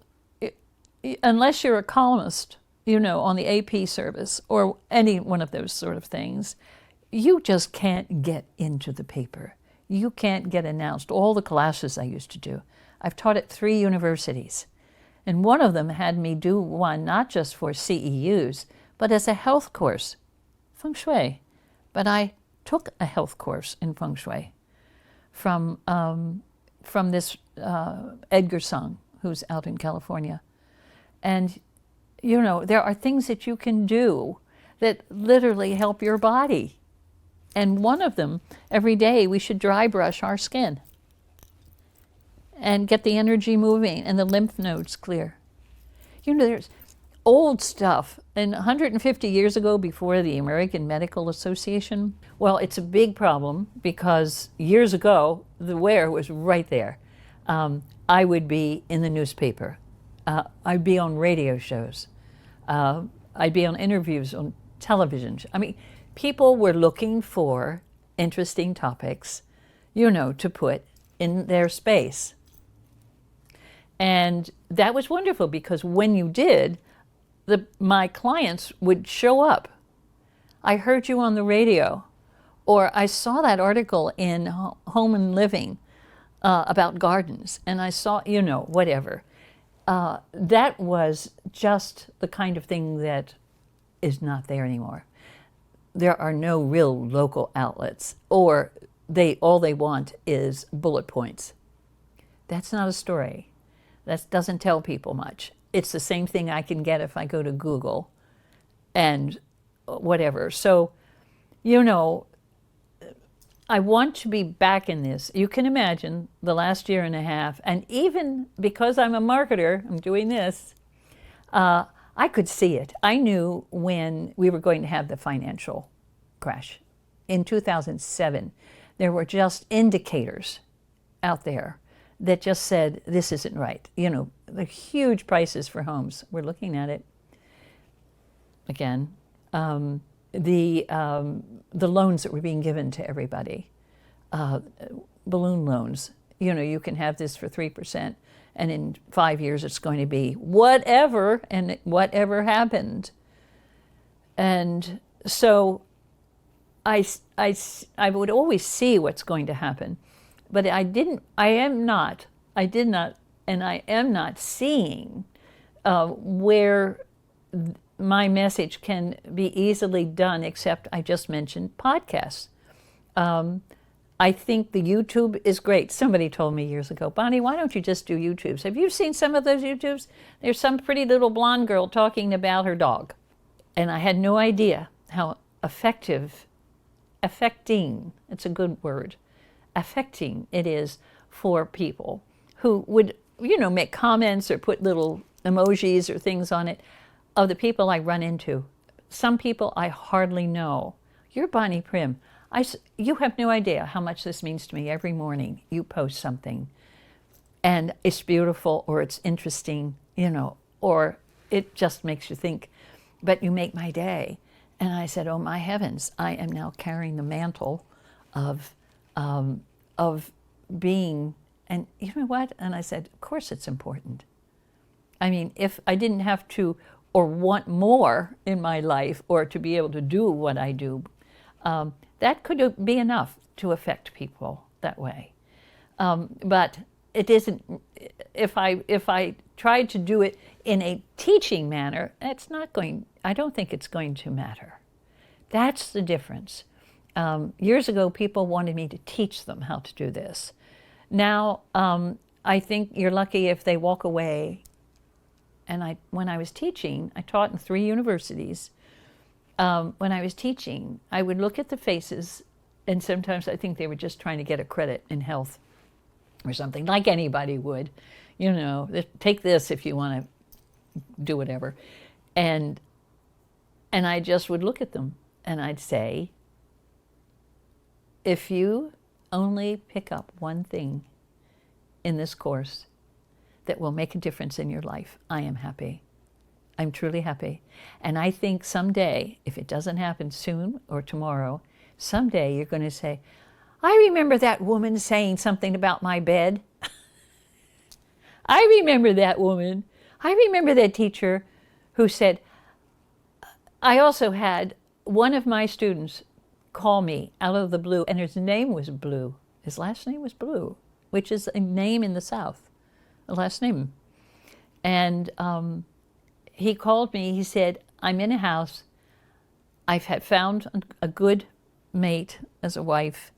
Speaker 1: unless you're a columnist, on the AP service or any one of those sort of things, you just can't get into the paper. You can't get announced. All the classes I used to do, I've taught at 3 universities. And one of them had me do one not just for CEUs, but as a health course, Feng Shui. But I took a health course in Feng Shui from this Edgar Sung, who's out in California. And, you know, there are things that you can do that literally help your body. And one of them, every day we should dry brush our skin and get the energy moving and the lymph nodes clear. You know, there's old stuff. And 150 years ago, before the American Medical Association, well, it's a big problem because years ago, the where was right there. I would be in the newspaper. I'd be on radio shows. I'd be on interviews on television. I mean, people were looking for interesting topics, you know, to put in their space. And that was wonderful because when you did, my clients would show up. I heard you on the radio, or I saw that article in Home and Living about gardens, and I saw, you know, whatever. That was just the kind of thing that is not there anymore. There are no real local outlets, or all they want is bullet points. That's not a story. That doesn't tell people much. It's the same thing I can get if I go to Google and whatever. So, you know, I want to be back in this. You can imagine the last year and a half, and even because I'm a marketer, I'm doing this, I could see it. I knew when we were going to have the financial crash. In 2007, there were just indicators out there that just said, this isn't right. You know, the huge prices for homes. We're looking at it again. The loans that were being given to everybody, balloon loans. You know, you can have this for 3%, and in 5 years it's going to be whatever, and whatever happened. And so I would always see what's going to happen, but I did not, and I am not seeing where my message can be easily done, except I just mentioned podcasts. I think the YouTube is great. Somebody told me years ago, Bonnie, why don't you just do YouTubes? Have you seen some of those YouTubes? There's some pretty little blonde girl talking about her dog. And I had no idea how affecting, it's a good word, affecting it is for people who would, you know, make comments or put little emojis or things on it of the people I run into. Some people I hardly know. You're Bonnie Primm. You have no idea how much this means to me. Every morning you post something and it's beautiful or it's interesting, you know, or it just makes you think, but you make my day. And I said, oh my heavens, I am now carrying the mantle of being, and you know what? And I said, of course it's important. I mean, if I didn't have to or want more in my life or to be able to do what I do, that could be enough to affect people that way. But it isn't, if I tried to do it in a teaching manner, I don't think it's going to matter. That's the difference. Years ago, people wanted me to teach them how to do this. Now, I think you're lucky if they walk away. And when I was teaching, I taught in 3 universities. When I was teaching, I would look at the faces, and sometimes I think they were just trying to get a credit in health or something, like anybody would. You know, take this if you want to do whatever. And I just would look at them, and I'd say, if you only pick up one thing in this course that will make a difference in your life, I am happy. I'm truly happy. And I think someday, if it doesn't happen soon or tomorrow, someday you're going to say, I remember that woman saying something about my bed. I remember that woman. I remember that teacher who said, I also had one of my students call me out of the blue, and his name was Blue. His last name was Blue, which is a name in the South, a last name. And he called me, he said, I'm in a house, I've found a good mate, as a wife,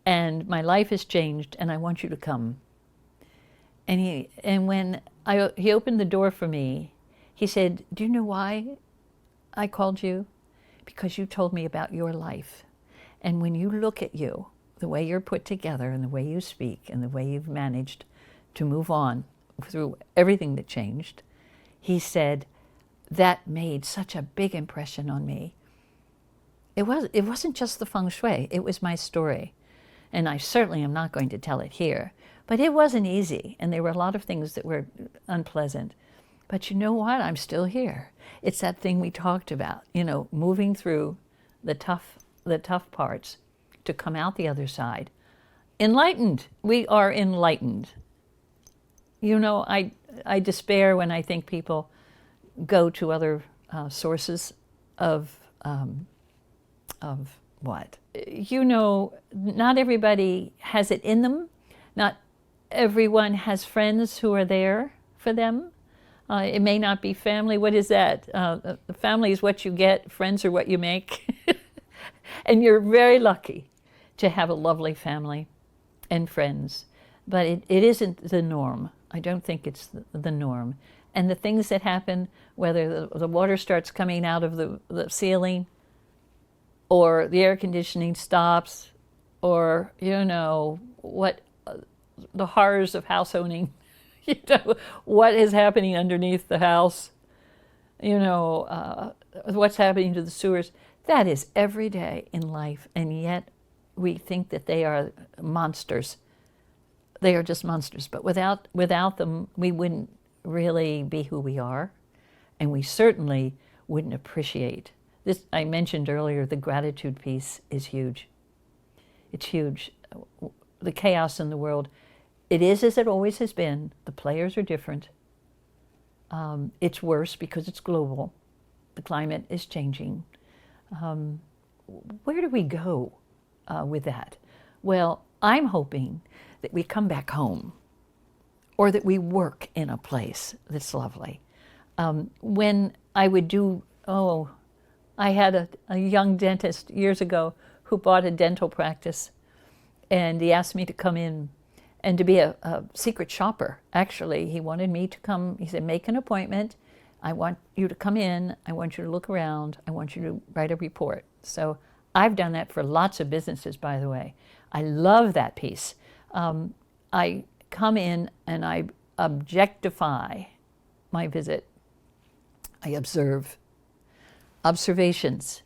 Speaker 1: and my life has changed, and I want you to come. And when he opened the door for me, he said, do you know why I called you? Because you told me about your life. And when you look at you, the way you're put together and the way you speak and the way you've managed to move on through everything that changed, he said, that made such a big impression on me. It wasn't just the Feng Shui, it was my story. And I certainly am not going to tell it here. But it wasn't easy, and there were a lot of things that were unpleasant. But you know what? I'm still here. It's that thing we talked about, moving through the tough parts to come out the other side. Enlightened. We are enlightened. I despair when I think people go to other sources of what? Not everybody has it in them. Not everyone has friends who are there for them. It may not be family. What is that? Family is what you get. Friends are what you make. And you're very lucky to have a lovely family and friends. But it isn't the norm. I don't think it's the norm. And the things that happen, whether the water starts coming out of the ceiling, or the air conditioning stops, or, what the horrors of house owning, what is happening underneath the house, what's happening to the sewers. That is every day in life, and yet we think that they are monsters. They are just monsters, but without them, we wouldn't really be who we are, and we certainly wouldn't appreciate this. I mentioned earlier, the gratitude piece is huge. It's huge. The chaos in the world, it is as it always has been. The players are different. It's worse because it's global. The climate is changing. Where do we go with that? Well, I'm hoping that we come back home, or that we work in a place that's lovely. When I would I had a young dentist years ago who bought a dental practice, and he asked me to come in and to be a secret shopper. Actually, he wanted me to come. He said, make an appointment. I want you to come in. I want you to look around. I want you to write a report. So I've done that for lots of businesses, by the way. I love that piece. I come in and I objectify my visit. I observe. Observations,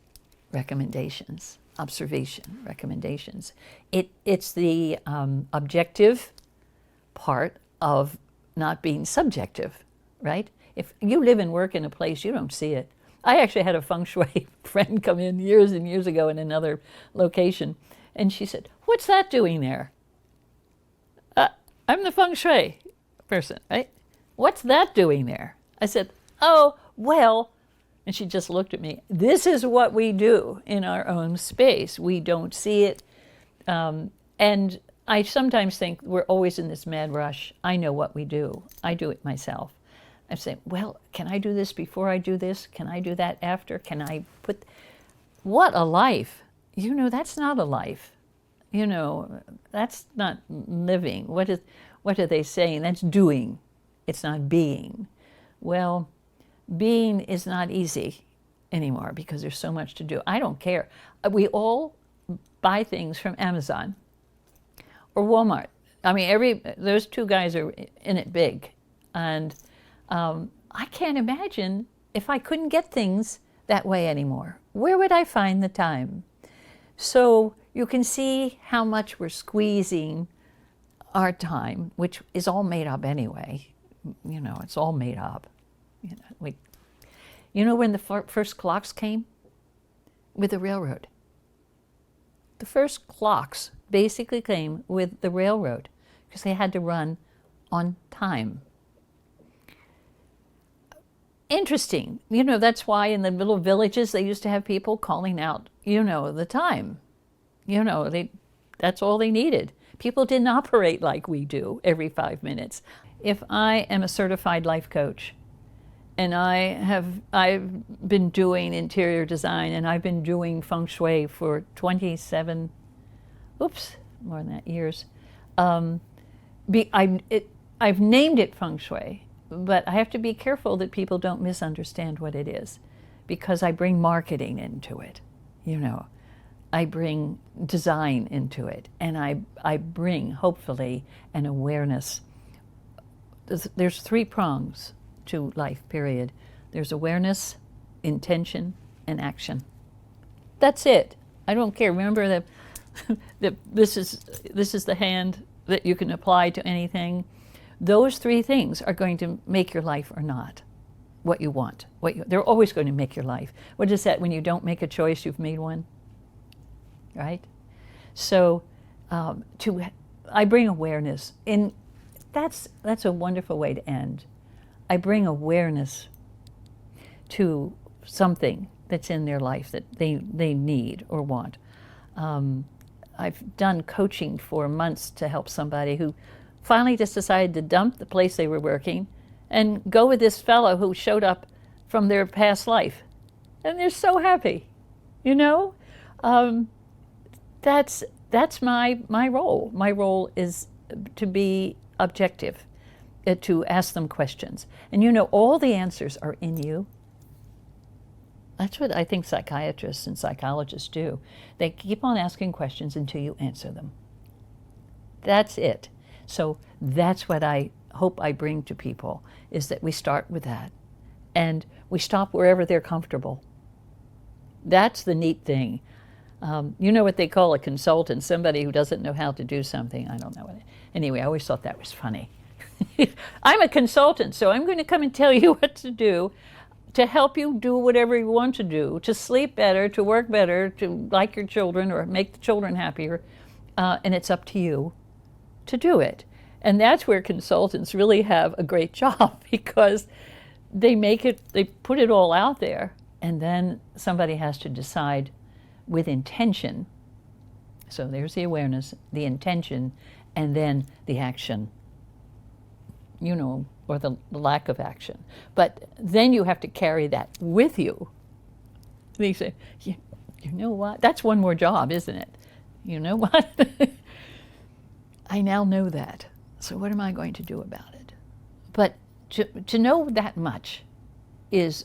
Speaker 1: recommendations. Observation, recommendations. It's the objective part of not being subjective, right? If you live and work in a place, you don't see it. I actually had a Feng Shui friend come in years and years ago in another location, and she said, what's that doing there? I'm the Feng Shui person, right? What's that doing there? I said, oh, well, and she just looked at me. This is what we do in our own space. We don't see it. And I sometimes think we're always in this mad rush. I know what we do. I do it myself. I say, well, can I do this before I do this? Can I do that after? Can I put... What a life. That's not a life. That's not living. What are they saying? That's doing. It's not being. Well, being is not easy anymore because there's so much to do. I don't care. We all buy things from Amazon or Walmart. I mean, those two guys are in it big. And I can't imagine if I couldn't get things that way anymore. Where would I find the time? So you can see how much we're squeezing our time, which is all made up anyway. It's all made up. When the first clocks came? With the railroad. The first clocks basically came with the railroad because they had to run on time. Interesting. That's why in the little villages they used to have people calling out, the time. That's all they needed. People didn't operate like we do every 5 minutes. If I am a certified life coach and I've been doing interior design, and I've been doing Feng Shui for 27, more than that, years. I've named it Feng Shui, but I have to be careful that people don't misunderstand what it is, because I bring marketing into it, you know. I bring design into it, and I bring, hopefully, an awareness. There's 3 prongs to life, period. There's awareness, intention, and action. That's it. I don't care. Remember that this is the hand that you can apply to anything. Those 3 things are going to make your life or not what you want. They're always going to make your life. What is that? When you don't make a choice, you've made one. Right? So I bring awareness. That's a wonderful way to end. I bring awareness to something that's in their life that they need or want. I've done coaching for months to help somebody who finally just decided to dump the place they were working and go with this fellow who showed up from their past life. And they're so happy, you know? That's my role. My role is to be objective, to ask them questions. And you know, all the answers are in you. That's what I think psychiatrists and psychologists do. They keep on asking questions until you answer them. That's it. So that's what I hope I bring to people, is that we start with that. And we stop wherever they're comfortable. That's the neat thing. You know what they call a consultant, somebody who doesn't know how to do something. I don't know what anyway, I always thought that was funny. I'm a consultant, so I'm going to come and tell you what to do to help you do whatever you want to do, to sleep better, to work better, to like your children or make the children happier. And it's up to you to do it. And that's where consultants really have a great job, because they put it all out there, and then somebody has to decide with intention. So there's the awareness, the intention, and then the action, you know, or the lack of action. But then you have to carry that with you. They say, you know what? That's one more job, isn't it? You know what? I now know that. So what am I going to do about it? But to know that much is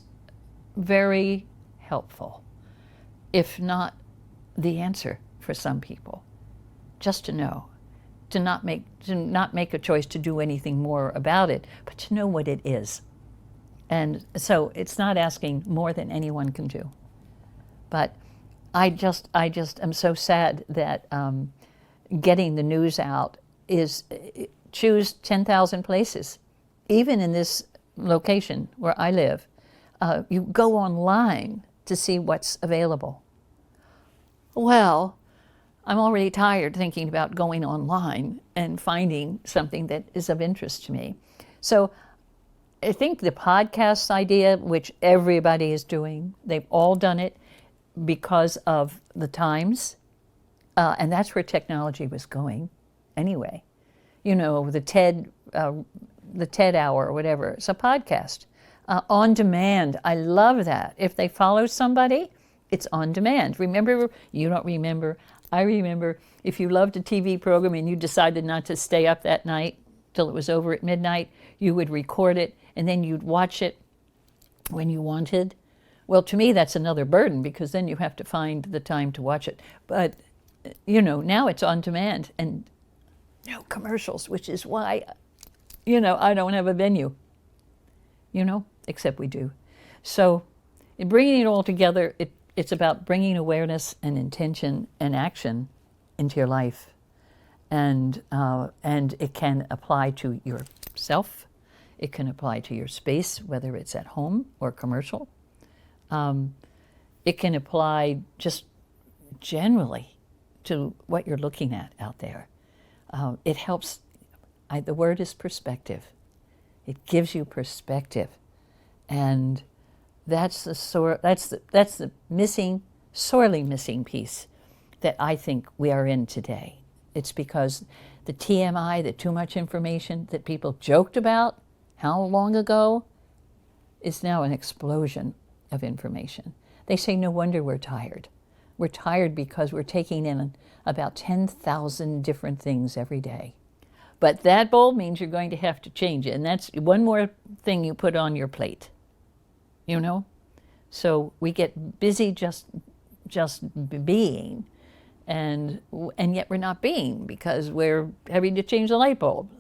Speaker 1: very helpful, if not the answer for some people. Just to know, to not make a choice to do anything more about it, but to know what it is. And so it's not asking more than anyone can do. But I just am so sad that getting the news out is choose 10,000 places. Even in this location where I live, you go online to see what's available. Well, I'm already tired thinking about going online and finding something that is of interest to me. So I think the podcast idea, which everybody is doing, they've all done it because of the times, and that's where technology was going anyway. You know, the TED Hour or whatever, it's a podcast. On demand, I love that. If they follow somebody, it's on demand. Remember, you don't remember, I remember, if you loved a TV program and you decided not to stay up that night till it was over at midnight, you would record it and then you'd watch it when you wanted. Well, to me, that's another burden, because then you have to find the time to watch it. But, you know, now it's on demand and no commercials, which is why, you know, I don't have a venue, you know, except we do. So in bringing it all together, it's about bringing awareness and intention and action into your life. And it can apply to yourself. It can apply to your space, whether it's at home or commercial. It can apply just generally to what you're looking at out there. It helps. The word is perspective. It gives you perspective, and that's the sorely missing piece that I think we are in today. It's because the TMI, the too much information that people joked about how long ago, is now an explosion of information. They say no wonder we're tired. We're tired because we're taking in about 10,000 different things every day. But that bulb means you're going to have to change it, and that's one more thing you put on your plate, you know? So we get busy just being, and yet we're not being because we're having to change the light bulb.